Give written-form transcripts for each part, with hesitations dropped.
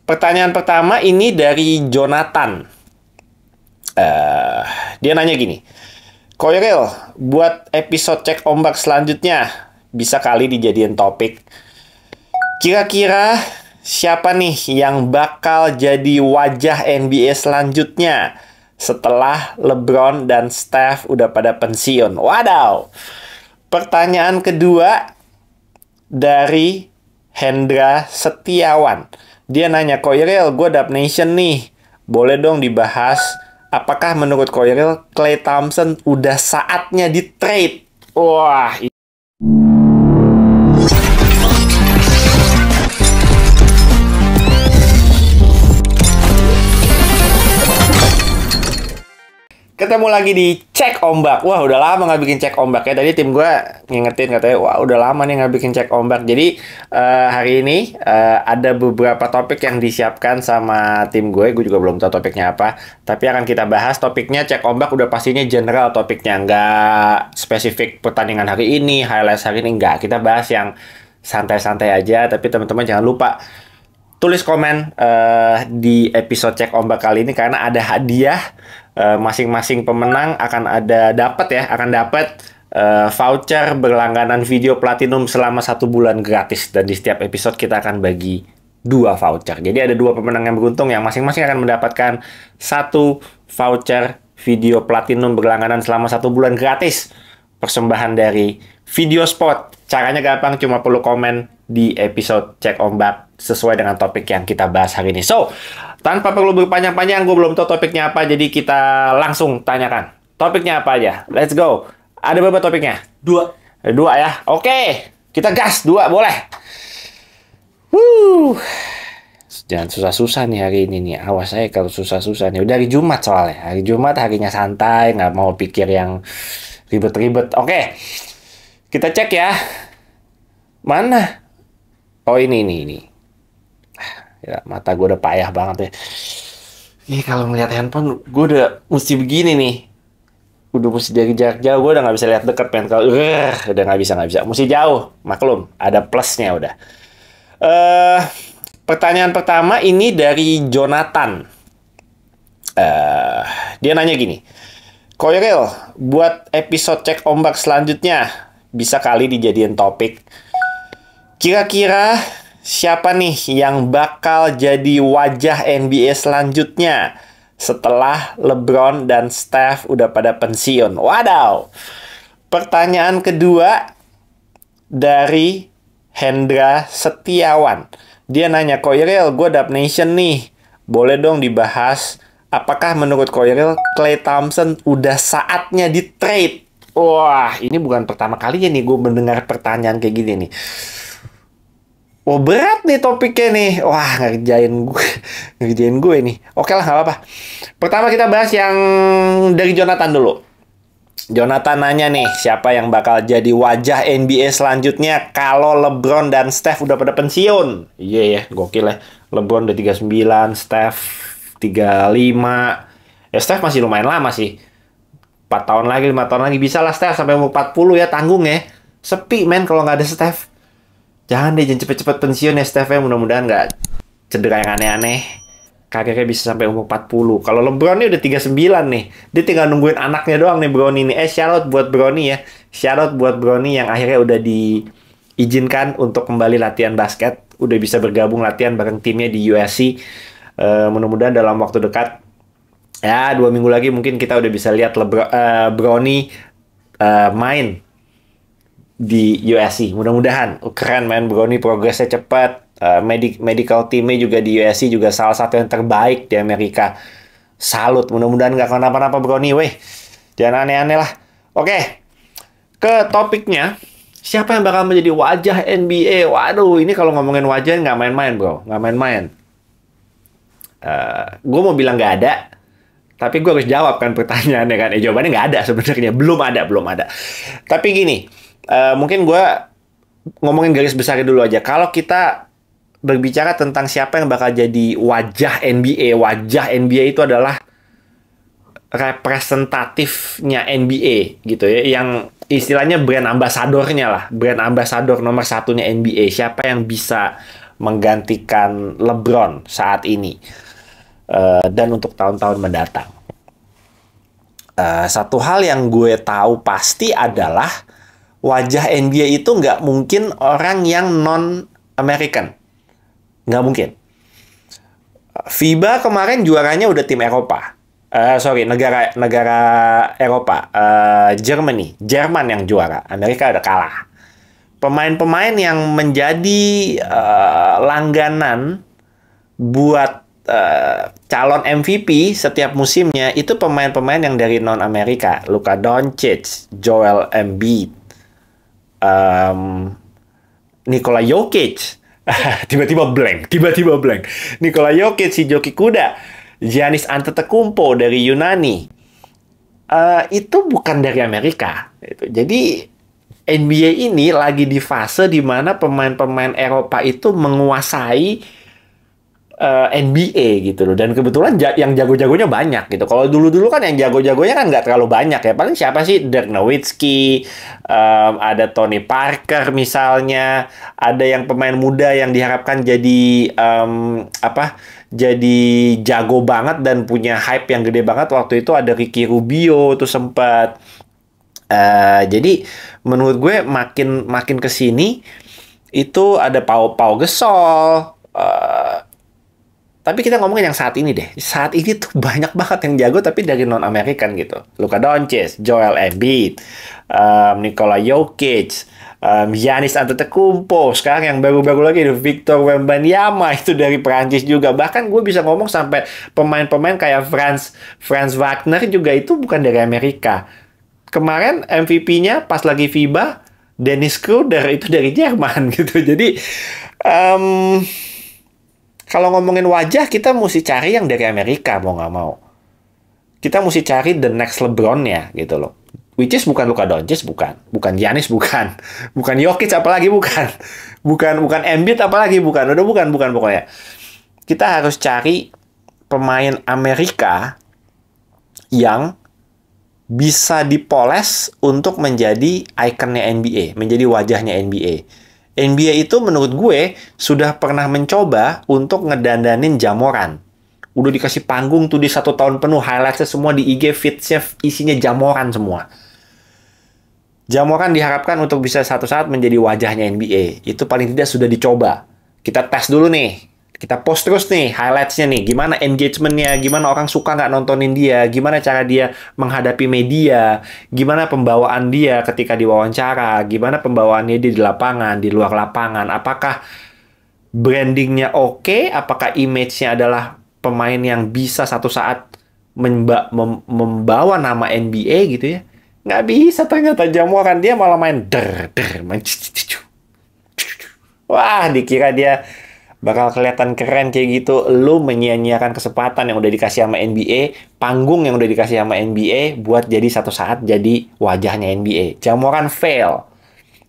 Pertanyaan pertama ini dari Jonathan. Dia nanya gini, Koiril, buat episode cek ombak selanjutnya bisa kali dijadiin topik. Kira-kira siapa nih yang bakal jadi wajah NBA selanjutnya setelah LeBron dan Steph udah pada pensiun? Wadaw. Pertanyaan kedua dari Hendra Setiawan. Dia nanya, Koiril, gue Dub Nation nih. Boleh dong dibahas, apakah menurut Koiril Klay Thompson udah saatnya di trade? Wah, ketemu lagi di Cek Ombak. Wah, udah lama nggak bikin Cek Ombak ya. Tadi tim gue ngingetin katanya, wah udah lama nih nggak bikin Cek Ombak. Jadi hari ini ada beberapa topik yang disiapkan sama tim gue. Gue juga belum tahu topiknya apa. Tapi akan kita bahas. Topiknya Cek Ombak udah pastinya general topiknya. Nggak spesifik pertandingan hari ini, highlights hari ini. Nggak. Kita bahas yang santai-santai aja. Tapi teman-teman jangan lupa tulis komen di episode Cek Ombak kali ini karena ada hadiah. Masing-masing pemenang akan dapat voucher berlangganan video platinum selama 1 bulan gratis, dan di setiap episode kita akan bagi 2 voucher. Jadi ada 2 pemenang yang beruntung yang masing-masing akan mendapatkan 1 voucher video platinum berlangganan selama 1 bulan gratis. Persembahan dari Video Spot. Caranya gampang, cuma perlu komen di episode Cek Ombak sesuai dengan topik yang kita bahas hari ini. So, tanpa perlu berpanjang-panjang, gue belum tahu topiknya apa, jadi kita langsung tanyakan. Topiknya apa aja? Let's go. Ada berapa topiknya? 2. 2 ya? Oke, kita gas 2, boleh. Jangan susah-susah nih hari ini nih. Awas saya kalau susah-susah nih. Udah hari Jumat soalnya. Hari Jumat harinya santai, nggak mau pikir yang ribet-ribet. Oke, kita cek ya. Mana? Oh, ini. Ya, mata gue udah payah banget ya. Ini kalau ngeliat handphone, gue udah mesti begini nih. Udah mesti dari jarak jauh, gue udah nggak bisa lihat deket, pen. Kalau udah nggak bisa. Mesti jauh, maklum. Ada plusnya udah. Pertanyaan pertama ini dari Jonathan. Dia nanya gini, Koiril, buat episode cek ombak selanjutnya bisa kali dijadiin topik. Kira-kira siapa nih yang bakal jadi wajah NBA selanjutnya setelah LeBron dan Steph udah pada pensiun? Wadaw. Pertanyaan kedua dari Hendra Setiawan. Dia nanya, Koiril, gue Dub Nation nih. Boleh dong dibahas, apakah menurut Koiril Klay Thompson udah saatnya di trade? Wah, ini bukan pertama kalinya nih gue mendengar pertanyaan kayak gini nih. Oh, berat nih topiknya nih. Wah, ngerjain gue nih. Oke lah, nggak apa-apa. Pertama kita bahas yang dari Jonathan dulu. Jonathan nanya nih, siapa yang bakal jadi wajah NBA selanjutnya kalau LeBron dan Steph udah pada pensiun? Iya ya, gokil ya. LeBron udah 39, Steph 35. Ya, Steph masih lumayan lama sih. 4 tahun lagi, 5 tahun lagi. Bisa lah Steph sampai umur 40 ya, tanggung ya. Sepi men kalau nggak ada Steph. Jangan cepet-cepet pensiun ya Steph ya. Mudah-mudahan nggak cedera yang aneh-aneh. Karirnya bisa sampai umur 40. Kalau LeBron ini udah 39 nih. Dia tinggal nungguin anaknya doang nih, Bronny ini. Shout out buat Bronny ya. Shout out buat Bronny yang akhirnya udah diizinkan untuk kembali latihan basket. Udah bisa bergabung latihan bareng timnya di USC. Mudah-mudahan dalam waktu dekat, ya 2 minggu lagi mungkin kita udah bisa lihat Bronny main di USC. Mudah-mudahan. Keren man, Bronny progresnya cepat. Medical teamnya juga di USC juga salah satu yang terbaik di Amerika. Salut. Mudah-mudahan nggak kenapa-napa Bronny, weh. Jangan aneh-aneh lah. Oke, ke topiknya. Siapa yang bakal menjadi wajah NBA? Waduh, ini kalau ngomongin wajah nggak main-main bro. Nggak main-main. Gue mau bilang nggak ada. Tapi gue harus jawab kan pertanyaannya kan. Jawabannya nggak ada sebenarnya. Belum ada. Tapi gini. Mungkin gue ngomongin garis besarnya dulu aja. Kalau kita berbicara tentang siapa yang bakal jadi wajah NBA. Wajah NBA itu adalah representatifnya NBA gitu ya. Yang istilahnya brand ambasadornya lah. Brand ambasador nomor 1-nya NBA. Siapa yang bisa menggantikan LeBron saat ini dan untuk tahun-tahun mendatang. Satu hal yang gue tahu pasti adalah wajah NBA itu nggak mungkin orang yang non-American. Nggak mungkin. FIBA kemarin juaranya udah tim Eropa. Negara Eropa. Jerman yang juara. Amerika udah kalah. Pemain-pemain yang menjadi langganan buat calon MVP setiap musimnya itu pemain-pemain yang dari non-Amerika. Luka Doncic, Joel Embiid, Nikola Jokic. tiba-tiba blank. Nikola Jokic, si joki kuda. Giannis Antetokounmpo dari Yunani. Itu bukan dari Amerika. Jadi NBA ini lagi di fase di mana pemain-pemain Eropa itu menguasai NBA gitu loh. Dan kebetulan yang jago-jagonya banyak gitu. Kalau dulu-dulu kan yang jago-jagonya kan nggak terlalu banyak ya. Paling siapa sih? Dirk Nowitzki, ada Tony Parker misalnya, ada yang pemain muda yang diharapkan jadi jadi jago banget dan punya hype yang gede banget. Waktu itu ada Ricky Rubio tuh sempat. Jadi menurut gue makin kesini itu ada Pau Gasol. Tapi kita ngomongin yang saat ini deh. Saat ini tuh banyak banget yang jago tapi dari non-American gitu. Luka Doncic, Joel Embiid, Nikola Jokic, Giannis Antetokounmpo. Sekarang yang baru-baru lagi Victor Wembanyama itu dari Perancis juga. Bahkan gue bisa ngomong sampai pemain-pemain kayak Franz Wagner juga itu bukan dari Amerika. Kemarin MVP-nya pas lagi FIBA, Dennis Schroeder itu dari Jerman gitu. Jadi kalau ngomongin wajah, kita mesti cari yang dari Amerika, mau nggak mau. Kita mesti cari the next LeBron-nya, gitu loh. Which is bukan Luka Doncic, bukan. Bukan Giannis, bukan. Bukan Jokic, apalagi bukan. Bukan Embiid, apalagi bukan. Udah bukan pokoknya. Kita harus cari pemain Amerika yang bisa dipoles untuk menjadi ikonnya NBA, menjadi wajahnya NBA. NBA itu menurut gue sudah pernah mencoba untuk ngedandanin Jamoran. Udah dikasih panggung tuh di 1 tahun penuh. Highlightsnya semua di IG feeds-nya isinya Jamoran semua. Jamoran diharapkan untuk bisa satu saat menjadi wajahnya NBA. Itu paling tidak sudah dicoba. Kita tes dulu nih. Kita post terus nih highlights-nya nih. Gimana engagement-nya, gimana orang suka nggak nontonin dia, gimana cara dia menghadapi media, gimana pembawaan dia ketika diwawancara, gimana pembawaannya dia di lapangan, di luar lapangan. Apakah brandingnya oke? Apakah image-nya adalah pemain yang bisa satu saat membawa nama NBA gitu ya? Nggak bisa ternyata Jamoran. Dia malah main main wah, dikira dia bakal kelihatan keren kayak gitu. Lu menyia-nyiakan kesempatan yang udah dikasih sama NBA, panggung yang udah dikasih sama NBA buat jadi satu saat jadi wajahnya NBA. Jamoran fail.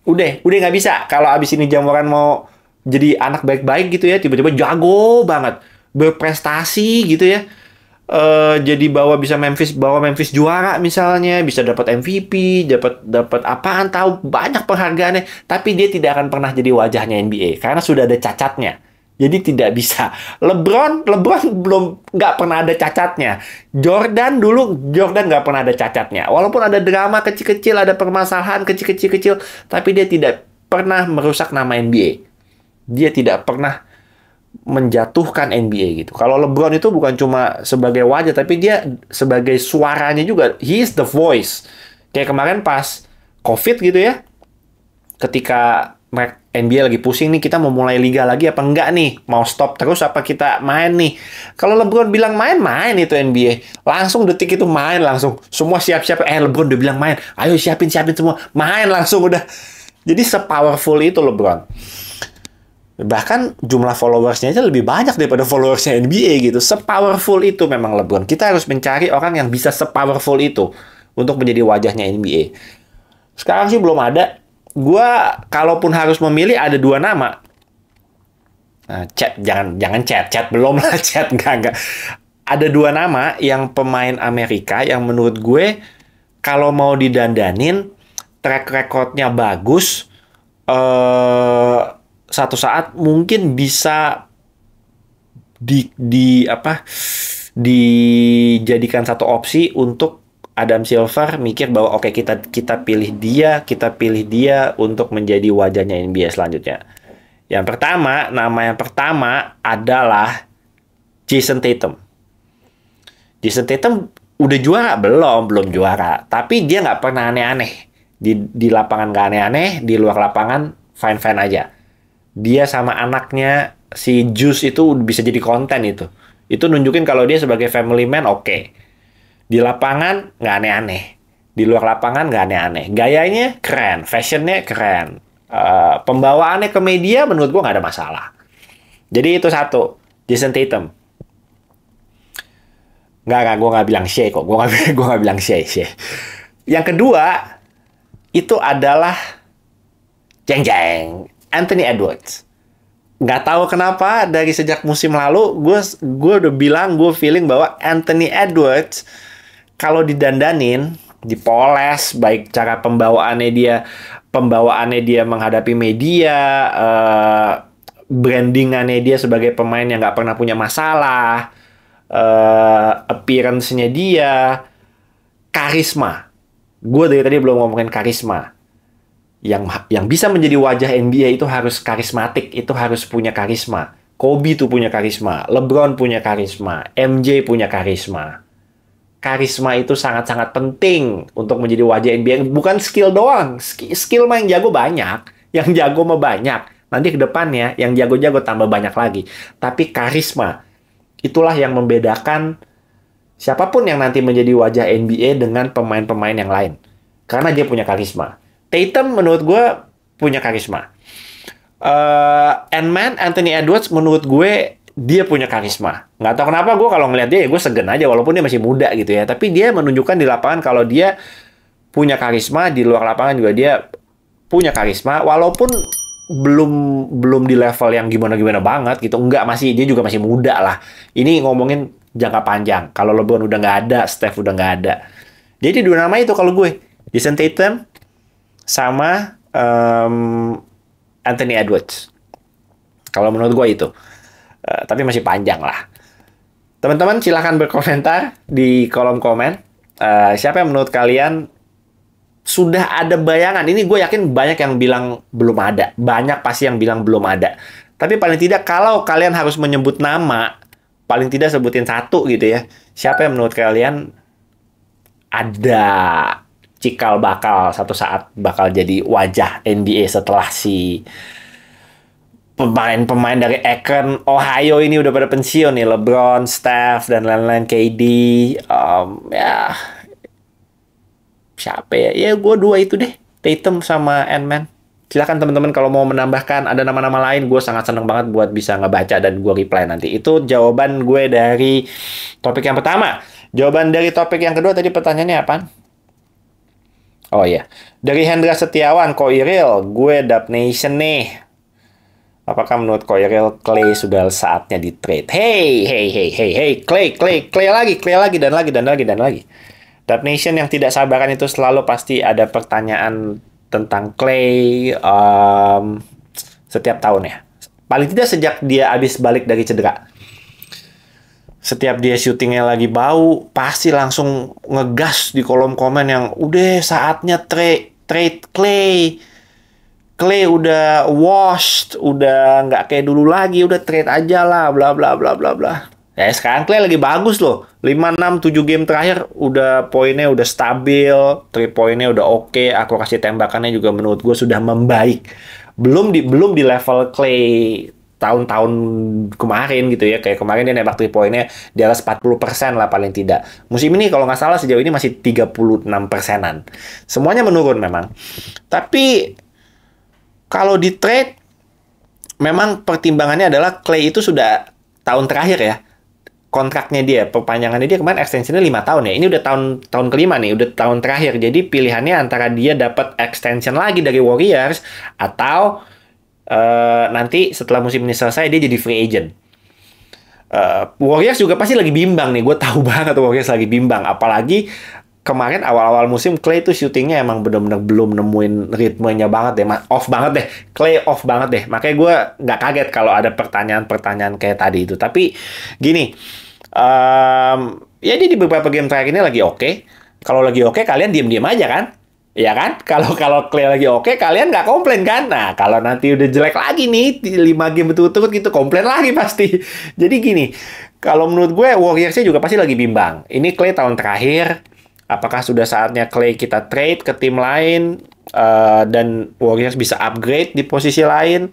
Udah nggak bisa. Kalau abis ini Jamoran mau jadi anak baik-baik gitu ya, tiba-tiba jago banget, berprestasi gitu ya. Jadi bawa Memphis juara misalnya, bisa dapat MVP, dapat apaan tahu banyak penghargaannya, tapi dia tidak akan pernah jadi wajahnya NBA karena sudah ada cacatnya. Jadi tidak bisa. LeBron belum nggak pernah ada cacatnya. Jordan nggak pernah ada cacatnya. Walaupun ada drama kecil-kecil, ada permasalahan kecil-kecil, tapi dia tidak pernah merusak nama NBA. Dia tidak pernah menjatuhkan NBA gitu. Kalau LeBron itu bukan cuma sebagai wajah, tapi dia sebagai suaranya juga. He is the voice. Kayak kemarin pas COVID gitu ya, ketika NBA lagi pusing nih, kita mau mulai liga lagi apa enggak nih? Mau stop terus apa kita main nih? Kalau LeBron bilang main itu NBA. Langsung detik itu main langsung. Semua siap-siap. LeBron udah bilang main. Ayo siapin semua. Main langsung udah. Jadi se-powerful itu LeBron. Bahkan jumlah followersnya aja lebih banyak daripada followersnya NBA gitu. Se-powerful itu memang LeBron. Kita harus mencari orang yang bisa se-powerful itu untuk menjadi wajahnya NBA. Sekarang sih belum ada. Gua kalaupun harus memilih ada 2 nama. Nah, jangan chat belum lah chat enggak. Ada 2 nama yang pemain Amerika yang menurut gue kalau mau didandanin track recordnya bagus, satu saat mungkin bisa dijadikan satu opsi untuk Adam Silver mikir bahwa oke, kita pilih dia untuk menjadi wajahnya NBA selanjutnya. Nama yang pertama adalah Jason Tatum. Jason Tatum udah juara? Belum juara. Tapi dia nggak pernah aneh-aneh. Di lapangan nggak aneh-aneh, di luar lapangan fine-fine aja. Dia sama anaknya, si Juice itu bisa jadi konten itu. Itu nunjukin kalau dia sebagai family man oke. Di lapangan nggak aneh-aneh. Di luar lapangan nggak aneh-aneh. Gayanya keren, fashionnya keren. Pembawaannya ke media menurut gue nggak ada masalah. Jadi itu satu, Jason Tatum. Nggak, gue nggak bilang Shea kok. Gue nggak bilang Shea. Yang kedua, itu adalah Anthony Edwards. Nggak tahu kenapa, dari sejak musim lalu, gue udah bilang, gue feeling bahwa Anthony Edwards, kalau didandanin, dipoles, baik cara pembawaannya dia menghadapi media, brandingannya dia sebagai pemain yang nggak pernah punya masalah, appearance-nya dia, karisma. Gue dari tadi belum ngomongin karisma. Yang bisa menjadi wajah NBA itu harus karismatik, itu harus punya karisma. Kobe tuh punya karisma, LeBron punya karisma, MJ punya karisma. Karisma itu sangat-sangat penting untuk menjadi wajah NBA. Bukan skill doang, skill mah yang jago banyak, yang jago mah banyak. Nanti ke depannya yang jago-jago tambah banyak lagi. Tapi karisma, itulah yang membedakan siapapun yang nanti menjadi wajah NBA dengan pemain-pemain yang lain. Karena dia punya karisma. Tatum menurut gue punya karisma. Anthony Edwards menurut gue dia punya karisma. Nggak tahu kenapa gue kalau ngeliat dia, gue segen aja walaupun dia masih muda gitu ya. Tapi dia menunjukkan di lapangan kalau dia punya karisma, di luar lapangan juga dia punya karisma. Walaupun belum di level yang gimana-gimana banget gitu. Enggak, dia juga masih muda lah. Ini ngomongin jangka panjang. Kalau LeBron udah nggak ada, Steph udah nggak ada. Jadi dua nama itu kalau gue, Jason Tatum sama Anthony Edwards. Kalau menurut gue itu. Tapi masih panjang lah. Teman-teman silahkan berkomentar di kolom komen. Siapa yang menurut kalian sudah ada bayangan? Ini gue yakin banyak yang bilang belum ada. Banyak pasti yang bilang belum ada. Tapi paling tidak kalau kalian harus menyebut nama, paling tidak sebutin satu gitu ya. Siapa yang menurut kalian ada cikal bakal satu saat bakal jadi wajah NBA setelah si pemain-pemain dari Akron, Ohio ini udah pada pensiun nih. LeBron, Steph, dan lain-lain, KD. Ya, siapa ya? Ya, gue dua itu deh. Tatum sama Ant-Man. Silakan teman-teman kalau mau menambahkan ada nama-nama lain. Gue sangat seneng banget buat bisa ngebaca dan gue reply nanti. Itu jawaban gue dari topik yang pertama. Jawaban dari topik yang kedua tadi pertanyaannya apaan? Oh iya. Dari Hendra Setiawan, Ko Iril, gue Dub Nation nih. Apakah menurut Ko Iril Klay sudah saatnya di trade? Hey, Klay lagi dan lagi. Dub Nation yang tidak sabaran itu selalu pasti ada pertanyaan tentang Klay setiap tahun ya. Paling tidak sejak dia habis balik dari cedera. Setiap dia syutingnya lagi bau, pasti langsung ngegas di kolom komen yang udah saatnya trade Klay. Klay udah washed, udah nggak kayak dulu lagi, udah trade aja lah, bla bla bla bla bla. Ya sekarang Klay lagi bagus loh. 5, 6, 7 game terakhir udah poinnya udah stabil, 3 poinnya udah oke, akurasi tembakannya juga menurut gue sudah membaik. Belum di level Klay tahun-tahun kemarin gitu ya. Kayak kemarin dia nembak 3 poinnya di atas 40% lah paling tidak. Musim ini kalau nggak salah sejauh ini masih 36%-an. Semuanya menurun memang. Tapi kalau di trade memang pertimbangannya adalah Klay itu sudah tahun terakhir ya. Kontraknya dia, perpanjangannya dia kemarin extensionnya 5 tahun ya. Ini udah tahun kelima nih, udah tahun terakhir. Jadi pilihannya antara dia dapat extension lagi dari Warriors atau nanti setelah musim ini selesai dia jadi free agent. Warriors juga pasti lagi bimbang nih. Gue tahu banget Warriors lagi bimbang. Apalagi kemarin awal-awal musim Klay tuh syutingnya emang bener-bener belum nemuin ritmenya banget deh, off banget deh, Klay off banget deh. Makanya gue nggak kaget kalau ada pertanyaan-pertanyaan kayak tadi itu. Tapi gini, ya dia di beberapa game terakhir ini lagi oke. Kalau lagi oke, kalian diem-diem aja kan? Ya kan? Kalau Klay lagi oke, kalian nggak komplain kan? Nah, kalau nanti udah jelek lagi nih, 5 game berturut-turut gitu, komplain lagi pasti. Jadi gini, kalau menurut gue, Warriors-nya juga pasti lagi bimbang. Ini Klay tahun terakhir, apakah sudah saatnya Klay kita trade ke tim lain, dan Warriors bisa upgrade di posisi lain?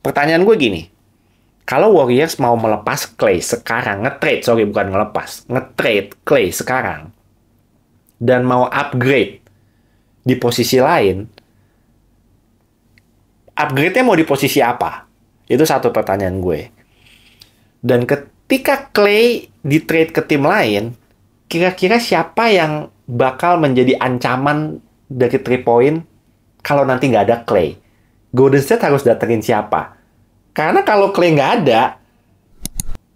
Pertanyaan gue gini, kalau Warriors mau melepas Klay sekarang, bukan ngelepas, nge-trade Klay sekarang, dan mau upgrade di posisi lain, upgrade-nya mau di posisi apa? Itu satu pertanyaan gue. Dan ketika Klay di-trade ke tim lain, kira-kira siapa yang bakal menjadi ancaman dari 3 point kalau nanti nggak ada Klay? Golden State harus datengin siapa? Karena kalau Klay nggak ada,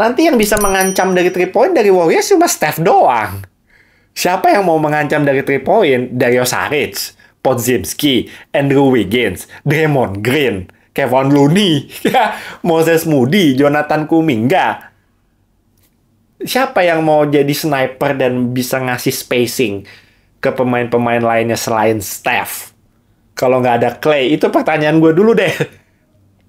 nanti yang bisa mengancam dari 3 point dari Warriors cuma Steph doang. Siapa yang mau mengancam dari 3 point? Dario Saric, Podziemski, Andrew Wiggins, Draymond Green, Kevon Looney, Moses Moody, Jonathan Kuminga. Siapa yang mau jadi sniper dan bisa ngasih spacing ke pemain-pemain lainnya selain Steph? Kalau nggak ada Klay, itu pertanyaan gue dulu deh.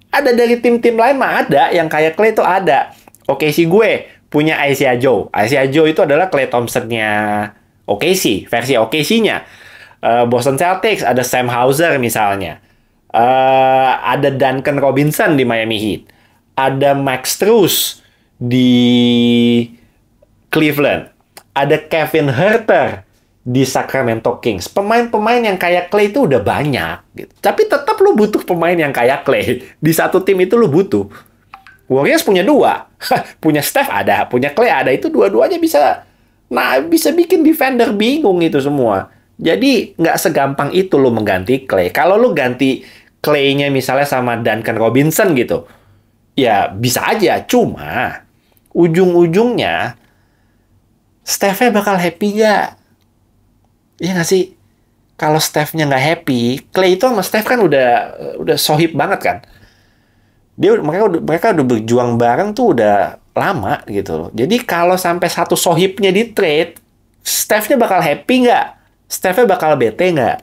Ada dari tim-tim lain mah ada, yang kayak Klay itu ada. OKC gue punya Isaiah Joe. Isaiah Joe itu adalah Klay Thompson-nya OKC, versi OKC-nya. Boston Celtics ada Sam Hauser misalnya. Ada Duncan Robinson di Miami Heat. Ada Max Strus di Cleveland. Ada Kevin Huerter di Sacramento Kings. Pemain-pemain yang kayak Klay itu udah banyak. Gitu. Tapi tetap lu butuh pemain yang kayak Klay. Di satu tim itu lu butuh. Warriors punya 2. Punya Steph ada, punya Klay ada. Itu dua-duanya bisa bikin defender bingung itu semua. Jadi nggak segampang itu lo mengganti Klay. Kalau lo ganti Klay-nya misalnya sama Duncan Robinson gitu, ya bisa aja. Cuma ujung-ujungnya Steph-nya bakal happy nggak? Iya nggak sih? Kalau Steph-nya nggak happy, Klay itu sama Steph kan udah sohib banget kan. Mereka udah berjuang bareng tuh udah lama gitu loh. Jadi kalau sampai satu sohibnya di trade, Steph-nya bakal happy nggak? Steph-nya bakal bete nggak?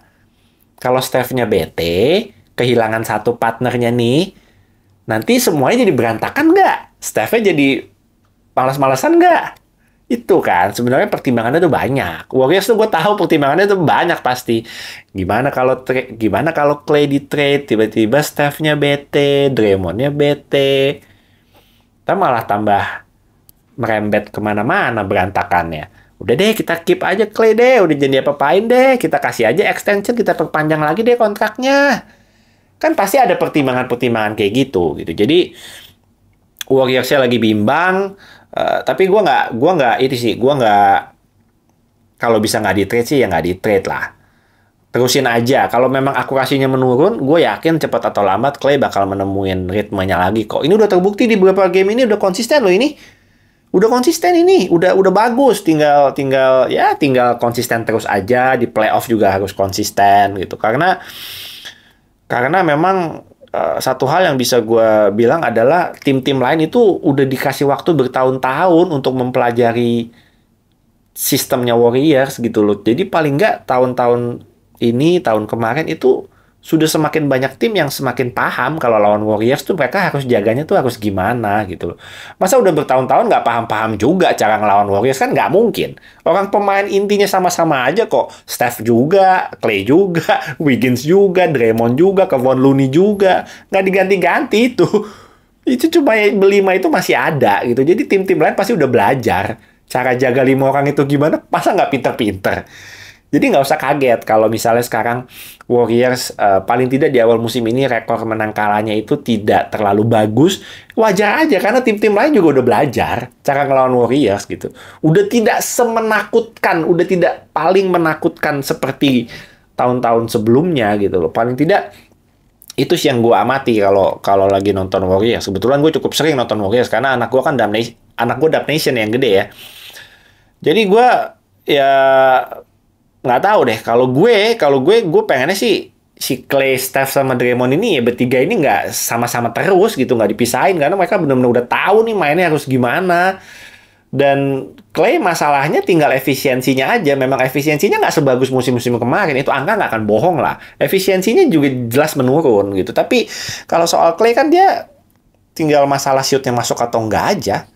Kalau Steph-nya bete, kehilangan satu partnernya nih, nanti semuanya jadi berantakan nggak? Steph-nya jadi malas-malasan nggak? Itu kan sebenarnya pertimbangannya tuh banyak. Warriors tuh gue tahu pertimbangannya tuh banyak pasti. Gimana kalau Klay di trade, tiba-tiba Steph-nya bete, Draymond-nya bete, kita malah tambah merembet kemana-mana berantakannya. Udah deh, kita keep aja Klay deh. Udah jadi apa-apain deh. Kita kasih aja extension, kita perpanjang lagi deh kontraknya. Kan pasti ada pertimbangan-pertimbangan kayak gitu. Jadi, Warriors-nya lagi bimbang. Tapi gue nggak, kalau bisa nggak di-trade sih, ya nggak di-trade lah. Terusin aja. Kalau memang akurasinya menurun, gue yakin cepat atau lambat Klay bakal menemuin ritmenya lagi kok. Ini udah terbukti di beberapa game ini udah konsisten loh ini. Udah konsisten ini, udah bagus. Tinggal konsisten terus aja. Di playoff juga harus konsisten gitu. Karena memang satu hal yang bisa gue bilang adalah tim-tim lain itu udah dikasih waktu bertahun-tahun untuk mempelajari sistemnya Warriors gitu loh. Jadi paling nggak tahun kemarin itu sudah semakin banyak tim yang semakin paham kalau lawan Warriors tuh mereka harus jaganya tuh harus gimana gitu loh. Masa udah bertahun-tahun nggak paham-paham juga cara ngelawan Warriors kan nggak mungkin. Orang pemain intinya sama-sama aja kok. Steph juga, Klay juga, Wiggins juga, Draymond juga, Kevon Looney juga. Nggak diganti-ganti itu. Itu cuma berlima itu masih ada gitu. Jadi tim-tim lain pasti udah belajar cara jaga 5 orang itu gimana. Masa nggak pinter-pinter. Jadi nggak usah kaget kalau misalnya sekarang Warriors paling tidak di awal musim ini rekor menang kalahnya itu tidak terlalu bagus. Wajar aja karena tim-tim lain juga udah belajar cara ngelawan Warriors gitu. Udah tidak semenakutkan, udah tidak paling menakutkan seperti tahun-tahun sebelumnya gitu loh. Paling tidak itu sih yang gue amati kalau lagi nonton Warriors. Kebetulan gue cukup sering nonton Warriors karena anak gue Dub Nation yang gede ya. Jadi gue ya nggak tahu deh. Kalau gue pengennya sih si Clay, Steph sama Draymond ini ya bertiga ini nggak sama-sama terus gitu, nggak dipisahin karena mereka benar-benar udah tahu nih mainnya harus gimana. Dan Clay masalahnya tinggal efisiensinya aja. Memang efisiensinya nggak sebagus musim-musim kemarin. Itu angka nggak akan bohong lah. Efisiensinya juga jelas menurun gitu. Tapi kalau soal Clay kan dia tinggal masalah shootnya masuk atau enggak aja.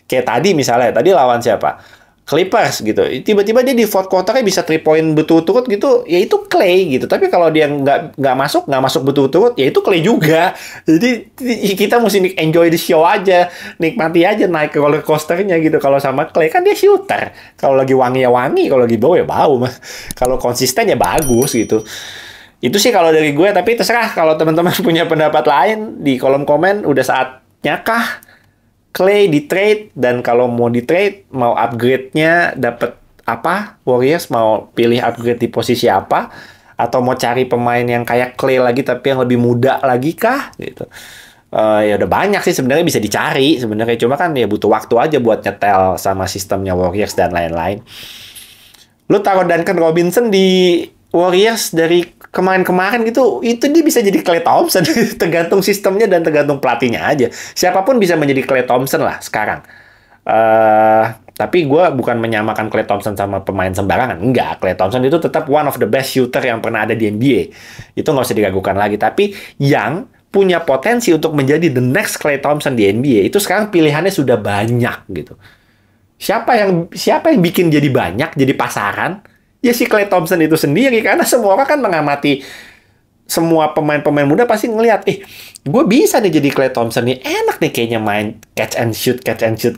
Kayak tadi misalnya, tadi lawan siapa? Clippers gitu. Tiba-tiba dia di fourth quarter-nya bisa 3 point berturut-turut gitu, ya itu Clay gitu. Tapi kalau dia nggak masuk berturut-turut, ya itu Clay juga. Jadi kita mesti enjoy the show aja, nikmati aja naik ke roller coaster-nya gitu. Kalau sama Clay kan dia shooter. Kalau lagi wangi ya wangi, kalau lagi bau ya bau mah. Kalau konsisten ya bagus gitu. Itu sih kalau dari gue, tapi terserah kalau teman-teman punya pendapat lain di kolom komen. Udah saatnya kah Clay di trade, dan kalau mau di trade mau upgrade-nya dapat apa? Warriors mau pilih upgrade di posisi apa? Atau mau cari pemain yang kayak Clay lagi tapi yang lebih muda lagi kah? Gitu. Ya udah banyak sih sebenarnya bisa dicari sebenarnya, cuma kan ya butuh waktu aja buat nyetel sama sistemnya Warriors dan lain-lain. Lu taruh Duncan Robinson di Warriors dari kemarin-kemarin gitu, itu dia bisa jadi Klay Thompson. Tergantung sistemnya dan tergantung pelatihnya aja. Siapapun bisa menjadi Klay Thompson lah sekarang. Tapi gue bukan menyamakan Klay Thompson sama pemain sembarangan. Enggak, Klay Thompson itu tetap one of the best shooter yang pernah ada di NBA. Itu nggak usah diragukan lagi. Tapi yang punya potensi untuk menjadi the next Klay Thompson di NBA, itu sekarang pilihannya sudah banyak gitu. Siapa yang bikin jadi banyak, jadi pasaran? Ya si Klay Thompson itu sendiri, karena semua orang kan mengamati semua pemain-pemain muda pasti ngelihat, gue bisa nih jadi Klay Thompson nih, enak nih kayaknya main catch and shoot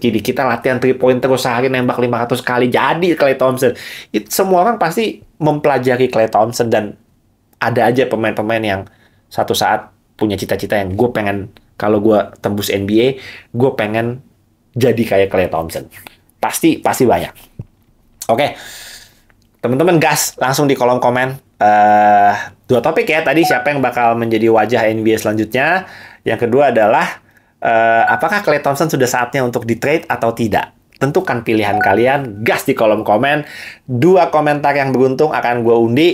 gini, kita latihan 3 point terus sehari nembak 500 kali, jadi Klay Thompson. Semua orang pasti mempelajari Klay Thompson, dan ada aja pemain-pemain yang satu saat punya cita-cita yang gue pengen, kalau gue tembus NBA, gue pengen jadi kayak Klay Thompson. Pasti banyak. Oke. Teman-teman gas langsung di kolom komen. 2 topik ya. Tadi siapa yang bakal menjadi wajah NBA selanjutnya. Yang kedua adalah apakah Klay Thompson sudah saatnya untuk di-trade atau tidak. Tentukan pilihan kalian. Gas di kolom komen. 2 komentar yang beruntung akan gue undi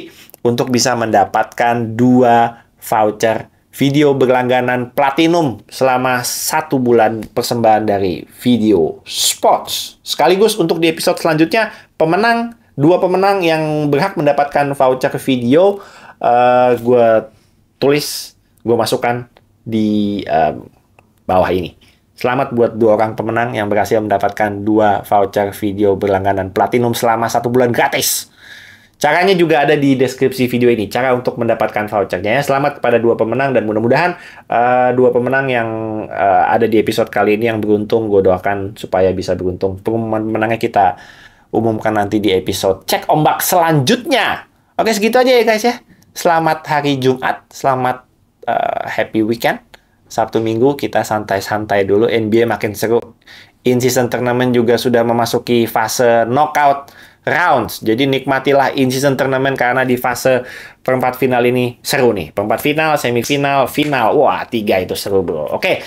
untuk bisa mendapatkan 2 voucher video berlangganan platinum selama 1 bulan persembahan dari Video Sports. Sekaligus untuk di episode selanjutnya, 2 pemenang yang berhak mendapatkan voucher video, gue masukkan di bawah ini. Selamat buat 2 orang pemenang yang berhasil mendapatkan 2 voucher video berlangganan platinum selama 1 bulan gratis. Caranya juga ada di deskripsi video ini, cara untuk mendapatkan vouchernya. Selamat kepada 2 pemenang, dan mudah-mudahan 2 pemenang yang ada di episode kali ini yang beruntung, gue doakan supaya bisa beruntung. Pemenangnya kita umumkan nanti di episode Cek Ombak selanjutnya. Oke, segitu aja ya guys ya. Selamat hari Jumat, selamat happy weekend. Sabtu Minggu kita santai-santai dulu. NBA makin seru. In-season tournament juga sudah memasuki fase knockout rounds. Jadi nikmatilah in-season tournament karena di fase perempat final ini seru nih. Perempat final, semifinal, final. Wah, 3 itu seru bro. Oke.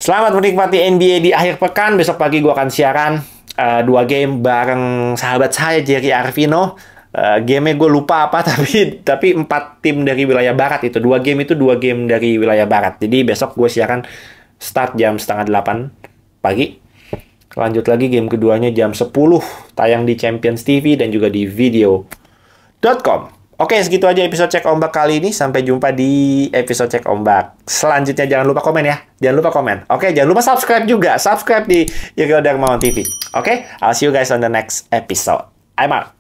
Selamat menikmati NBA di akhir pekan. Besok pagi gue akan siaran 2 game bareng sahabat saya Jerry Arvino. Game-nya gue lupa apa, tapi 4 tim dari wilayah barat itu. 2 game itu 2 game dari wilayah barat. Jadi besok gue siaran start jam 7:30 pagi. Lanjut lagi game keduanya jam 10, tayang di Champions TV dan juga di video.com. Oke, segitu aja episode Cek Ombak kali ini. Sampai jumpa di episode Cek Ombak selanjutnya. Jangan lupa komen ya. Jangan lupa komen. Oke, jangan lupa subscribe juga. Subscribe di Yogi Darmawan TV. Oke, I'll see you guys on the next episode. I'm out.